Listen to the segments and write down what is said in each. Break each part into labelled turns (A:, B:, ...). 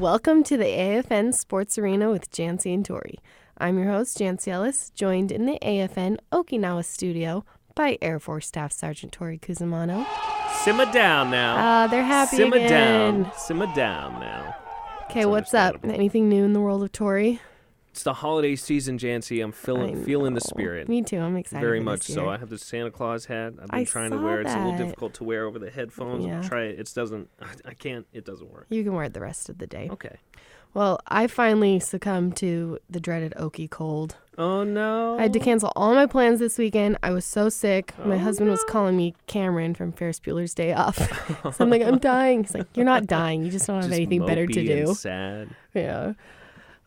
A: Welcome to the AFN Sports Arena with Jantzee and Tory. I'm your host, Jantzee Ellis, joined in the AFN Okinawa studio by Air Force Staff Sergeant Tory Kuzumano.
B: Simmer down now.
A: They're happy
B: Simmer
A: again.
B: down. Simmer down now.
A: Okay, what's up? Anything new in the world of Tory?
B: It's the holiday season, Jantzee. I'm feeling the spirit.
A: Me too. I'm excited.
B: Very
A: for
B: much
A: this year.
B: so. I have the Santa Claus hat. I've been trying to
A: saw
B: wear it. It's a little
A: that.
B: difficult to wear over the headphones.
A: Yeah.
B: Try it. I can't. It doesn't work.
A: You can wear it the rest of the day.
B: Okay.
A: Well, I finally succumbed to the dreaded Okie cold.
B: Oh, no.
A: I had to cancel all my plans this weekend. I was so sick. My husband was calling me Cameron from Ferris Bueller's Day Off. So I'm like, I'm dying. He's like, you're not dying. You just don't have anything better to do.
B: And sad.
A: Yeah.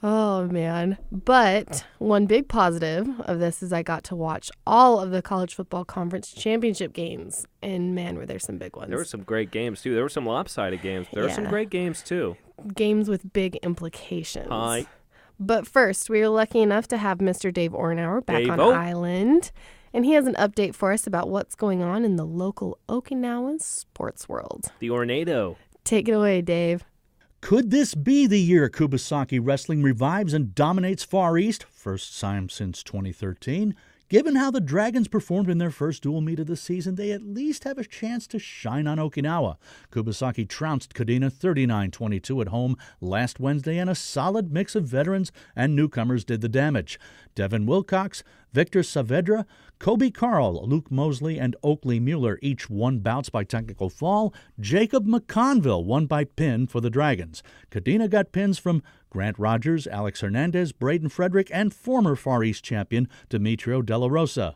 A: Oh, man. But one big positive of this is I got to watch all of the college football conference championship games. And, man, were there some big ones.
B: There were some great games, too. There were some lopsided games. There were some great games, too.
A: Games with big implications.
B: Hi.
A: But first, we were lucky enough to have Mr. Dave Ornauer back on island. And he has an update for us about what's going on in the local Okinawan sports world.
B: The Ornado.
A: Take it away, Dave.
C: Could this be the year Kubasaki Wrestling revives and dominates Far East? First time since 2013. Given how the Dragons performed in their first dual meet of the season, they at least have a chance to shine on Okinawa. Kubasaki trounced Kadena 39-22 at home last Wednesday, and a solid mix of veterans and newcomers did the damage. Devin Wilcox, Victor Saavedra, Kobe Carl, Luke Mosley, and Oakley Mueller each won bouts by technical fall. Jacob McConville won by pin for the Dragons. Kadena got pins from Grant Rogers, Alex Hernandez, Braden Frederick, and former Far East champion Demetrio De La Rosa.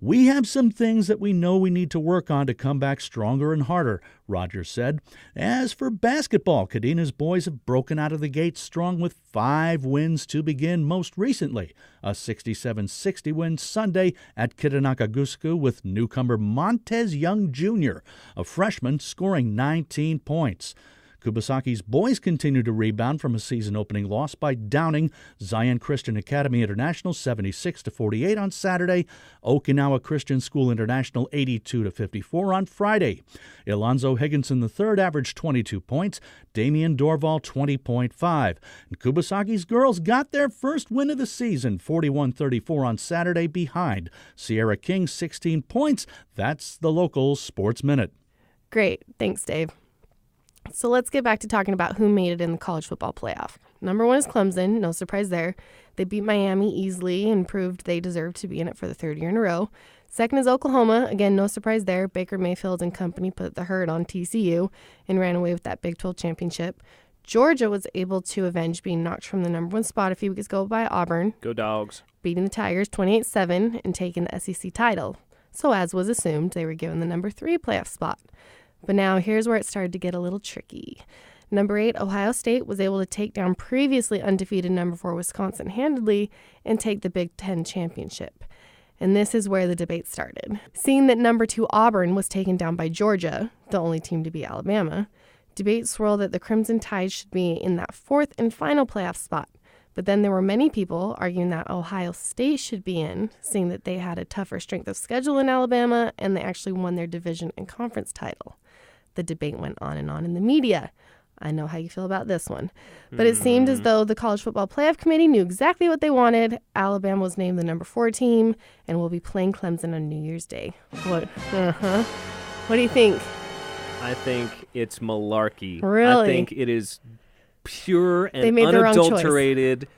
C: We have some things that we know we need to work on to come back stronger and harder, Rogers said. As for basketball, Kadena's boys have broken out of the gate strong with 5 wins to begin, most recently a 67-60 win Sunday at Kitanaka-Gusuku with newcomer Montez Young Jr., a freshman, scoring 19 points. Kubasaki's boys continue to rebound from a season-opening loss by downing Zion Christian Academy International 76-48 on Saturday, Okinawa Christian School International 82-54 on Friday. Alonzo Higginson III averaged 22 points, Damian Dorval 20.5. And Kubasaki's girls got their first win of the season, 41-34 on Saturday, behind Sierra King 16 points. That's the local Sports Minute.
A: Great. Thanks, Dave. So let's get back to talking about who made it in the college football playoff. Number 1 is Clemson. No surprise there. They beat Miami easily and proved they deserve to be in it for the 3rd year in a row. Second is Oklahoma. Again, no surprise there. Baker Mayfield and company put the hurt on TCU and ran away with that Big 12 championship. Georgia was able to avenge being knocked from the number 1 spot a few weeks ago by Auburn.
B: Go Dogs.
A: Beating the Tigers 28-7 and taking the SEC title. So as was assumed, they were given the number 3 playoff spot. But now here's where it started to get a little tricky. Number 8, Ohio State was able to take down previously undefeated number 4 Wisconsin handedly and take the Big Ten championship. And this is where the debate started. Seeing that number 2 Auburn was taken down by Georgia, the only team to beat Alabama, debate swirled that the Crimson Tide should be in that 4th and final playoff spot. But then there were many people arguing that Ohio State should be in, seeing that they had a tougher strength of schedule in Alabama and they actually won their division and conference title. The debate went on and on in the media. I know how you feel about this one. But it seemed as though the College Football Playoff Committee knew exactly what they wanted. Alabama was named the number 4 team and will be playing Clemson on New Year's Day. What? What do you think?
B: I think it's malarkey.
A: Really?
B: I think it is pure and
A: They made the wrong choice.
B: unadulterated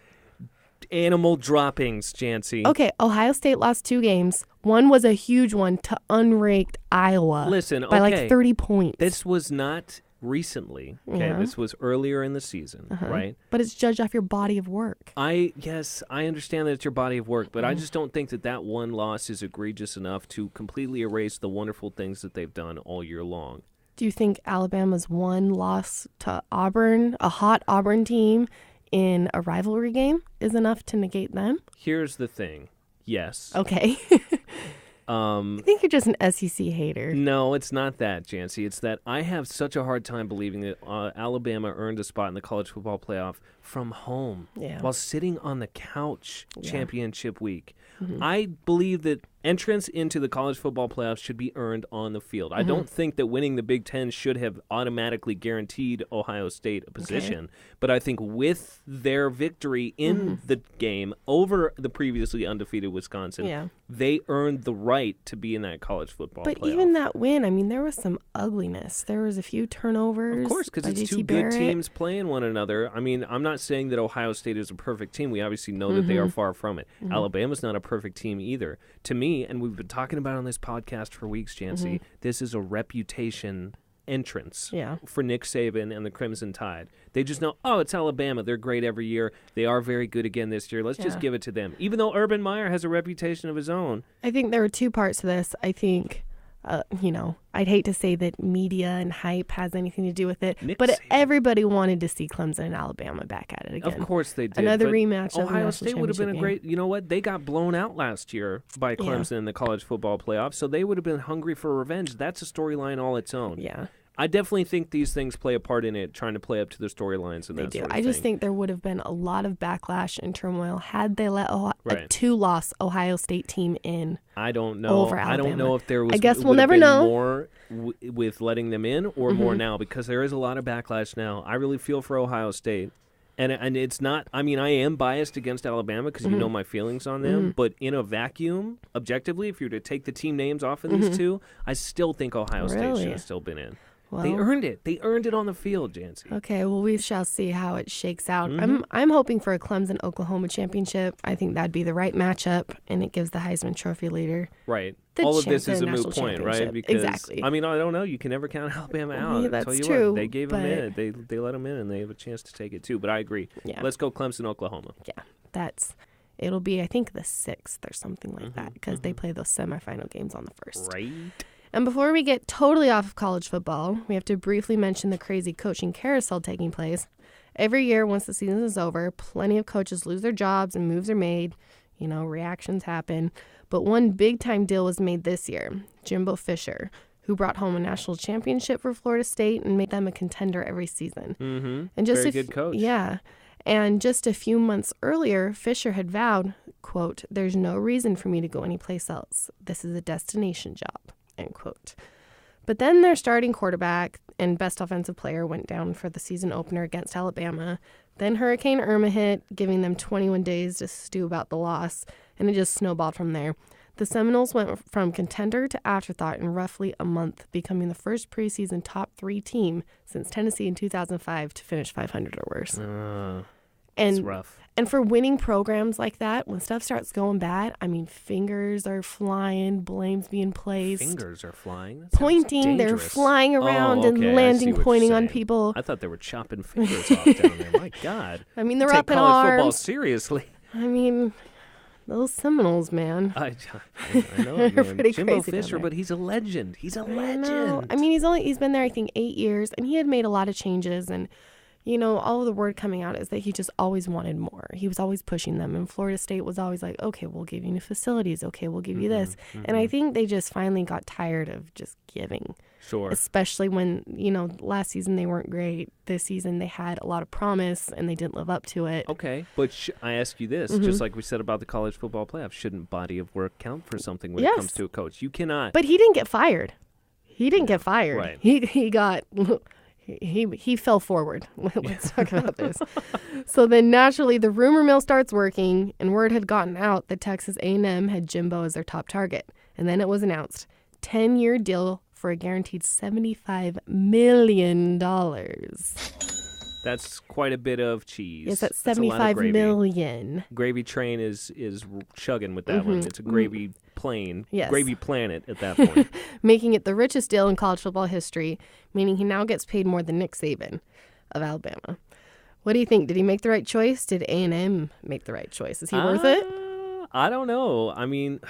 B: animal droppings, Jantzee.
A: Okay, Ohio State lost 2 games. One was a huge one to unranked Iowa.
B: Listen,
A: by like 30 points.
B: This was not recently. Okay,
A: Yeah.
B: This was earlier in the season, right?
A: But it's judged off your body of work.
B: Yes, I understand that it's your body of work, but I just don't think that one loss is egregious enough to completely erase the wonderful things that they've done all year long.
A: Do you think Alabama's one loss to Auburn, a hot Auburn team, in a rivalry game is enough to negate them?
B: Here's the thing. Yes.
A: Okay. I think you're just an SEC hater.
B: No, it's not that, Jantzee. It's that I have such a hard time believing that Alabama earned a spot in the college football playoff from home while sitting on the couch championship week. I believe that entrance into the college football playoffs should be earned on the field. I don't think that winning the Big Ten should have automatically guaranteed Ohio State a position, but I think with their victory in the game over the previously undefeated Wisconsin, they earned the right to be in that college football playoff.
A: But even that win, I mean, there was some ugliness. There was a few turnovers.
B: Of course, because it's two good teams playing one another. I mean, I'm not saying that Ohio State is a perfect team. We obviously know that they are far from it. Alabama's not a perfect team either. To me, and we've been talking about on this podcast for weeks, Jantzee, this is a reputation entrance for Nick Saban and the Crimson Tide. They just know, oh, it's Alabama. They're great every year. They are very good again this year. Let's just give it to them. Even though Urban Meyer has a reputation of his own.
A: I think there were two parts to this. I think, I'd hate to say that media and hype has anything to do with it, but everybody wanted to see Clemson and Alabama back at it again.
B: Of course they did.
A: Another rematch.
B: Ohio State would have been a great, you know what? They got blown out last year by Clemson in the college football playoff, so they would have been hungry for revenge. That's a storyline all its own.
A: Yeah.
B: I definitely think these things play a part in it, trying to play up to the storylines and that sort of thing.
A: I just think there would have been a lot of backlash and turmoil had they let a two-loss Ohio State team in.
B: I don't know.
A: Over Alabama.
B: I don't know if there was.
A: I guess we'll never know.
B: More with letting them in, or more now, because there is a lot of backlash now. I really feel for Ohio State. And it's not, I mean, I am biased against Alabama because you know my feelings on them, but in a vacuum, objectively, if you were to take the team names off of these two, I still think Ohio State should have still been in. Well, they earned it. They earned it on the field, Jantzee.
A: Okay, well, we shall see how it shakes out. I'm hoping for a Clemson-Oklahoma championship. I think that'd be the right matchup, and it gives the Heisman Trophy leader
B: all of this is a moot point, right? Because,
A: exactly.
B: I mean, I don't know. You can never count Alabama out.
A: That's
B: tell you
A: true.
B: What, they gave them in. They let them in, and they have a chance to take it, too. But I agree. Yeah. Let's go Clemson-Oklahoma.
A: Yeah, it'll be, I think, the 6th or something like that, because they play those semifinal games on the 1st.
B: Right.
A: And before we get totally off of college football, we have to briefly mention the crazy coaching carousel taking place. Every year, once the season is over, plenty of coaches lose their jobs and moves are made. Reactions happen. But one big-time deal was made this year. Jimbo Fisher, who brought home a national championship for Florida State and made them a contender every season. And just
B: very good coach.
A: Yeah. And just a few months earlier, Fisher had vowed, quote, "There's no reason for me to go anyplace else. This is a destination job." End quote. But then their starting quarterback and best offensive player went down for the season opener against Alabama. Then Hurricane Irma hit, giving them 21 days to stew about the loss, and it just snowballed from there. The Seminoles went from contender to afterthought in roughly a month, becoming the first preseason top 3 team since Tennessee in 2005 to finish 500 or worse.
B: It's rough.
A: And for winning programs like that, when stuff starts going bad, I mean, fingers are flying, blame's being placed.
B: Fingers are flying? That
A: pointing, they're flying around and landing, pointing on people.
B: I thought they were chopping fingers off down there. My God.
A: I mean, they're
B: Take
A: up in
B: college
A: arms.
B: Football seriously.
A: I mean, those Seminoles, man.
B: I know, man.
A: Pretty
B: Jimbo
A: crazy
B: Fisher, but he's a legend. He's a legend.
A: I mean, he's been there, I think, 8 years, and he had made a lot of changes, and all of the word coming out is that he just always wanted more. He was always pushing them. And Florida State was always like, okay, we'll give you new facilities. Okay, we'll give you this. And I think they just finally got tired of just giving.
B: Sure.
A: Especially when, last season they weren't great. This season they had a lot of promise and they didn't live up to it.
B: Okay, but I ask you this, just like we said about the college football playoffs, shouldn't body of work count for something when it comes to a coach? You cannot.
A: But he didn't get fired.
B: Right.
A: He got... He fell forward. Let's talk about this. So then naturally the rumor mill starts working, and word had gotten out that Texas A&M had Jimbo as their top target. And then it was announced, 10-year deal for a guaranteed $75 million.
B: That's quite a bit of cheese.
A: Yes, that's $75 million.
B: Gravy train is chugging with that one. It's a gravy plane,
A: yes.
B: Gravy planet at that point.
A: Making it the richest deal in college football history, meaning he now gets paid more than Nick Saban of Alabama. What do you think? Did he make the right choice? Did A&M make the right choice? Is he worth it?
B: I don't know. I mean,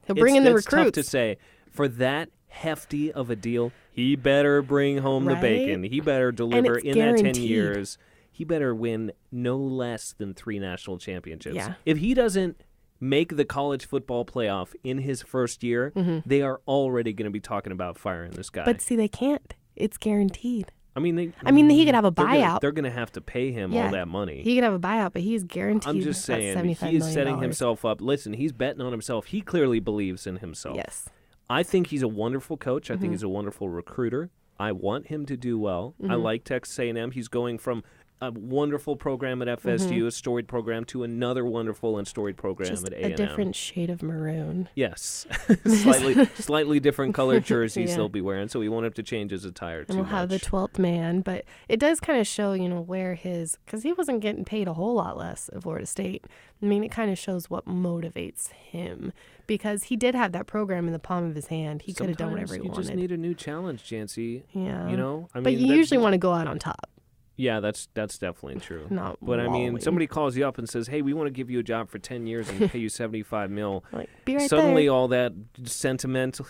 A: he'll bring in the recruits.
B: It's tough to say. For that hefty of a deal, he better bring home the bacon. He better deliver in
A: guaranteed.
B: that 10 years. He better win no less than 3 national championships.
A: Yeah.
B: If he doesn't make the college football playoff in his first year, they are already going to be talking about firing this guy.
A: But see, they can't. It's guaranteed.
B: I mean,
A: he could have a buyout.
B: They're going to have to pay him all that money.
A: He could have a buyout, but he's guaranteed.
B: I'm just saying,
A: $75
B: he's
A: million.
B: setting himself up. Listen, he's betting on himself. He clearly believes in himself.
A: Yes.
B: I think he's a wonderful coach. I think he's a wonderful recruiter. I want him to do well. I like Texas A&M. He's going from a wonderful program at FSU, a storied program, to another wonderful and storied program
A: Just
B: at A&M.
A: a different shade of maroon.
B: Yes. slightly different colored jerseys they'll be wearing, so we won't have to change his attire too much.
A: And we'll have the 12th man, but it does kind of show, where because he wasn't getting paid a whole lot less at Florida State. I mean, it kind of shows what motivates him, because he did have that program in the palm of his hand. He could have done whatever he wanted.
B: You just need a new challenge, Jantzee.
A: Yeah. But you usually want to go out on top.
B: Yeah, that's definitely true.
A: Not
B: but
A: walling.
B: I mean, somebody calls you up and says, "Hey, we want to give you a job for 10 years and pay you $75 million."
A: Be right
B: Suddenly,
A: there.
B: all that sentiment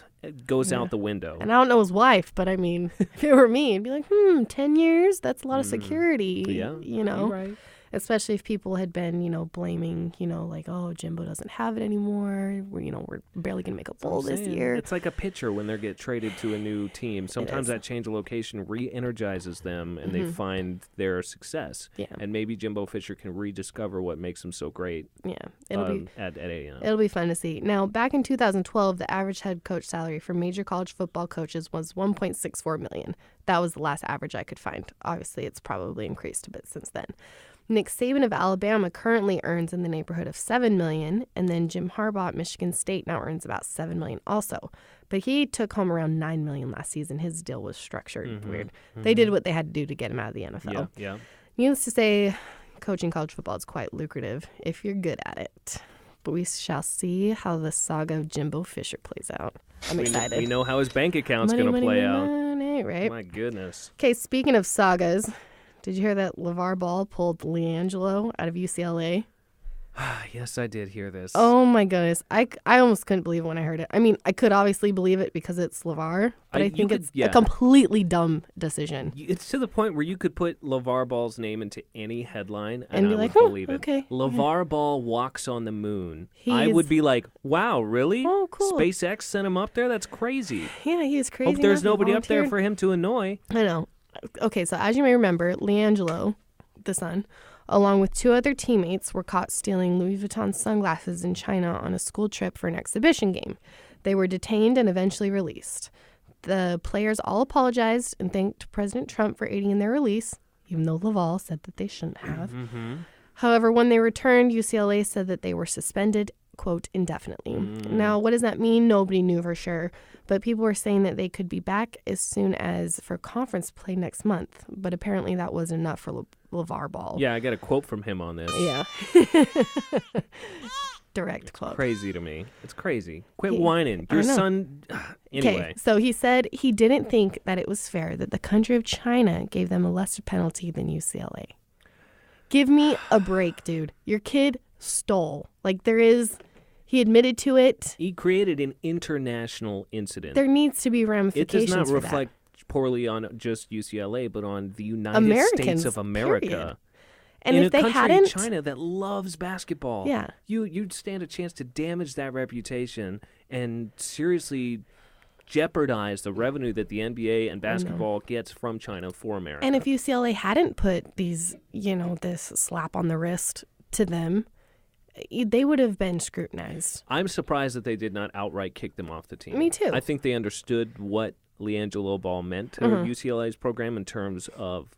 B: goes out the window.
A: And I don't know his wife, but I mean, if it were me, I'd be like, 10 years? That's a lot of security.
B: Yeah,
A: You're
B: right.
A: Especially if people had been, blaming, like, oh, Jimbo doesn't have it anymore. We're barely going to make a bowl this year.
B: It's like a pitcher when they get traded to a new team. Sometimes that change of location re-energizes them and they find their success.
A: Yeah.
B: And maybe Jimbo Fisher can rediscover what makes him so great.
A: Yeah. It'll be
B: at A&M.
A: It'll be fun to see. Now, back in 2012, the average head coach salary for major college football coaches was $1.64 million. That was the last average I could find. Obviously, it's probably increased a bit since then. Nick Saban of Alabama currently earns in the neighborhood of $7 million, and then Jim Harbaugh at Michigan State now earns about $7 million also. But he took home around $9 million last season. His deal was structured weird. They did what they had to do to get him out of the NFL.
B: Yeah.
A: Needless to say, coaching college football is quite lucrative if you're good at it. But we shall see how the saga of Jimbo Fisher plays out. I'm excited.
B: We know how his bank account's going to play out.
A: Right?
B: My goodness.
A: Okay, speaking of sagas, did you hear that Lavar Ball pulled LiAngelo out of UCLA?
B: Yes, I did hear this.
A: Oh, my goodness. I almost couldn't believe it when I heard it. I mean, I could obviously believe it because it's Lavar, but I think it's a completely dumb decision.
B: It's to the point where you could put Lavar Ball's name into any headline and
A: be
B: I
A: like,
B: would believe it.
A: Okay.
B: Lavar Ball walks on the moon. I would be like, wow, really?
A: Oh, cool.
B: SpaceX sent him up there? That's crazy.
A: Yeah, he is crazy.
B: Hope there's nobody up there for him to annoy.
A: I know. Okay, so as you may remember, LiAngelo, the son, along with 2 other teammates, were caught stealing Louis Vuitton sunglasses in China on a school trip for an exhibition game. They were detained and eventually released. The players all apologized and thanked President Trump for aiding in their release, even though Laval said that they shouldn't have. However, when they returned, UCLA said that they were suspended, quote, indefinitely. Now, what does that mean? Nobody knew for sure. But people were saying that they could be back as soon as for conference play next month. But apparently that wasn't enough for Lavar Ball.
B: Yeah, I got a quote from him on this.
A: Yeah. Direct quote.
B: Crazy to me. It's crazy. Quit whining. Your son... Anyway.
A: Okay, so he said he didn't think that it was fair that the country of China gave them a lesser penalty than UCLA. Give me a break, dude. Your kid stole. He admitted to it.
B: He created an international incident.
A: There needs to be ramifications for that.
B: It does not reflect poorly on just UCLA, but on the United States of America.
A: Period. And
B: in
A: if they
B: country
A: hadn't,
B: China that loves basketball, you'd stand a chance to damage that reputation and seriously jeopardize the revenue that the NBA and basketball gets from China for America.
A: And if UCLA hadn't put these, this slap on the wrist to them, they would have been scrutinized.
B: I'm surprised that they did not outright kick them off the team.
A: Me too.
B: I think they understood what LiAngelo Ball meant to UCLA's program in terms of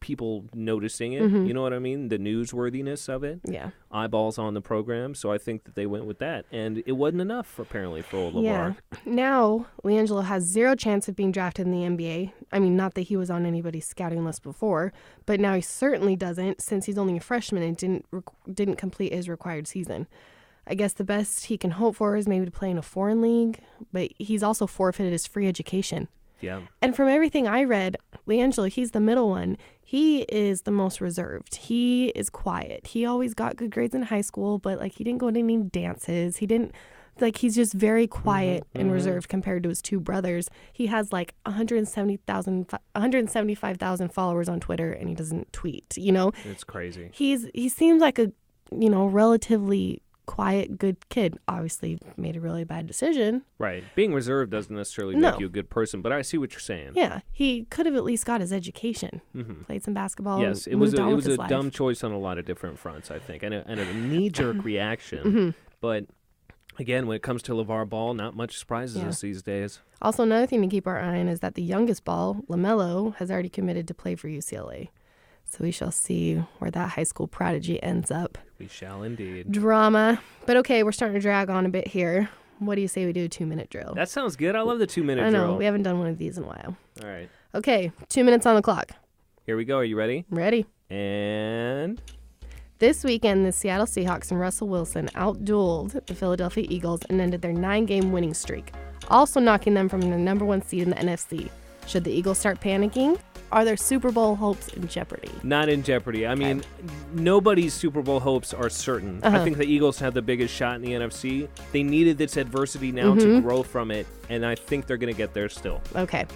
B: people noticing it. You know what I mean? The newsworthiness of it.
A: Yeah.
B: Eyeballs on the program. So I think that they went with that. And it wasn't enough, apparently, for old Lavar.
A: Yeah. Now, LiAngelo has 0 chance of being drafted in the NBA. I mean, not that he was on anybody's scouting list before, but now he certainly doesn't since he's only a freshman and didn't complete his required season. I guess the best he can hope for is maybe to play in a foreign league, but he's also forfeited his free education.
B: Yeah.
A: And from everything I read, LiAngelo, he's the middle one. He is the most reserved. He is quiet. He always got good grades in high school, but he didn't go to any dances. He didn't he's just very quiet and reserved compared to his 2 brothers. He has 175,000 followers on Twitter and he doesn't tweet,
B: It's crazy.
A: He seems like a, relatively quiet, good kid. Obviously made a really bad decision.
B: Right. Being reserved doesn't necessarily
A: No.
B: make you a good person, but I see what you're saying.
A: Yeah, he could have at least got his education, played some basketball.
B: Yes, it was a
A: life.
B: dumb choice on a lot of different fronts, I think, and a knee-jerk reaction. But again, when it comes to Lavar Ball, not much surprises us these days.
A: Also, another thing to keep our eye on is that the youngest Ball, LaMelo, has already committed to play for UCLA. So we shall see where that high school prodigy ends up.
B: We shall indeed.
A: Drama. But okay, we're starting to drag on a bit here. What do you say we do a 2-minute drill?
B: That sounds good. I love the 2-minute
A: I know.
B: drill.
A: We haven't done one of these in a while.
B: All right.
A: Okay, 2 minutes on the clock.
B: Here we go. Are you ready?
A: Ready.
B: And
A: This weekend, the Seattle Seahawks and Russell Wilson outdueled the Philadelphia Eagles and ended their 9-game winning streak, also knocking them from the number 1 seed in the NFC. Should the Eagles start panicking? Are their Super Bowl hopes in jeopardy?
B: not in jeopardy. I mean, nobody's Super Bowl hopes are certain. I think the Eagles have the biggest shot in the NFC. They needed this adversity now to grow from it, and I think they're going to get there still.
A: Okay.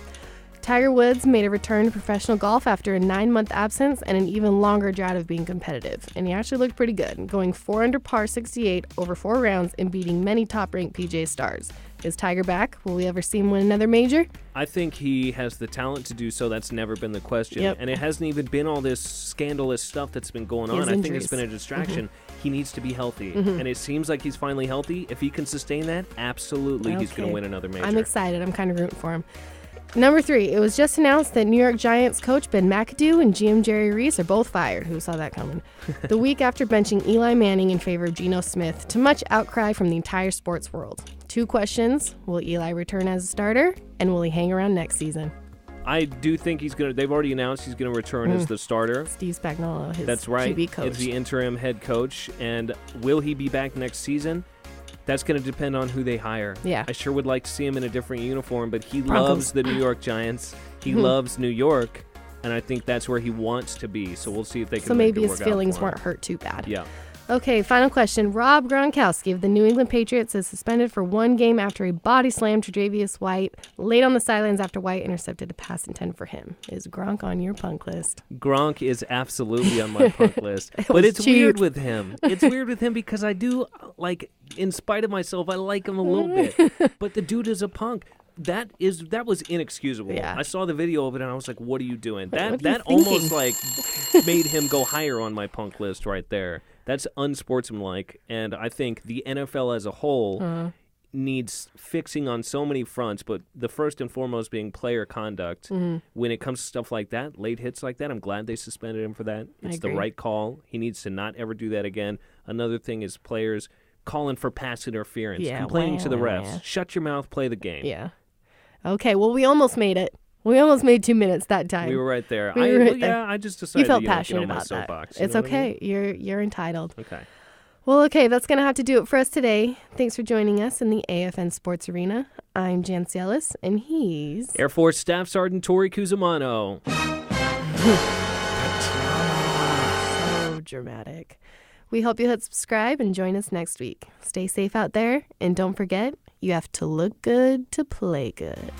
A: Tiger Woods made a return to professional golf after a 9-month absence and an even longer drought of being competitive. And he actually looked pretty good, going 4 under par 68 over 4 rounds and beating many top-ranked PGA stars. Is Tiger back? Will we ever see him win another major?
B: I think he has the talent to do so. That's never been the question.
A: Yep.
B: And it hasn't even been all this scandalous stuff that's been going on. I think it's been a distraction. He needs to be healthy. And it seems like he's finally healthy. If he can sustain that, absolutely he's going to win another major.
A: I'm excited. I'm kind of rooting for him. Number 3, it was just announced that New York Giants coach Ben McAdoo and GM Jerry Reese are both fired. Who saw that coming? The week after benching Eli Manning in favor of Geno Smith, to much outcry from the entire sports world. 2 questions. Will Eli return as a starter? And will he hang around next season?
B: I do think he's going to. They've already announced he's going to return as the starter.
A: Steve Spagnuolo, his
B: That's right.
A: QB coach.
B: It's the interim head coach. And will he be back next season? That's going to depend on who they hire.
A: Yeah.
B: I sure would like to see him in a different uniform, but he
A: Broncos.
B: loves the New York Giants. He loves New York, and I think that's where he wants to be. So we'll see if they can
A: So
B: make
A: maybe
B: it
A: his
B: work out
A: feelings
B: for him.
A: weren't hurt too bad.
B: Yeah.
A: Okay, final question. Rob Gronkowski of the New England Patriots is suspended for 1 game after a body slammed Tre'Davious White, laid on the sidelines after White intercepted a pass intended for him. Is Gronk on your punk list?
B: Gronk is absolutely on my punk list. But
A: was
B: it's
A: cheap.
B: weird with him. It's weird with him because I do, like, in spite of myself, I like him a little bit. But the dude is a punk. That was inexcusable.
A: Yeah.
B: I saw the video of it and I was like, what are you doing?
A: What are you
B: That
A: thinking?
B: almost like made him go higher on my punk list right there. That's unsportsmanlike, and I think the NFL as a whole needs fixing on so many fronts, but the first and foremost being player conduct. When it comes to stuff like that, late hits like that, I'm glad they suspended him for that. It's the
A: agree.
B: right call. He needs to not ever do that again. Another thing is players calling for pass interference, complaining to the refs. Shut your mouth, play the game.
A: Yeah. Okay, well, we almost made it. We almost made 2 minutes that time.
B: We were right there.
A: We were right there.
B: Yeah, I just decided
A: You felt
B: to get
A: passionate
B: on my
A: about that.
B: soapbox. You
A: It's
B: know what I
A: okay. You're entitled.
B: mean? Okay.
A: Well, okay, that's going to have to do it for us today. Thanks for joining us in the AFN Sports Arena. I'm Jantzee, and he's...
B: Air Force Staff Sergeant Tory Cusimano.
A: So dramatic. We hope you hit subscribe and join us next week. Stay safe out there, and don't forget, you have to look good to play good.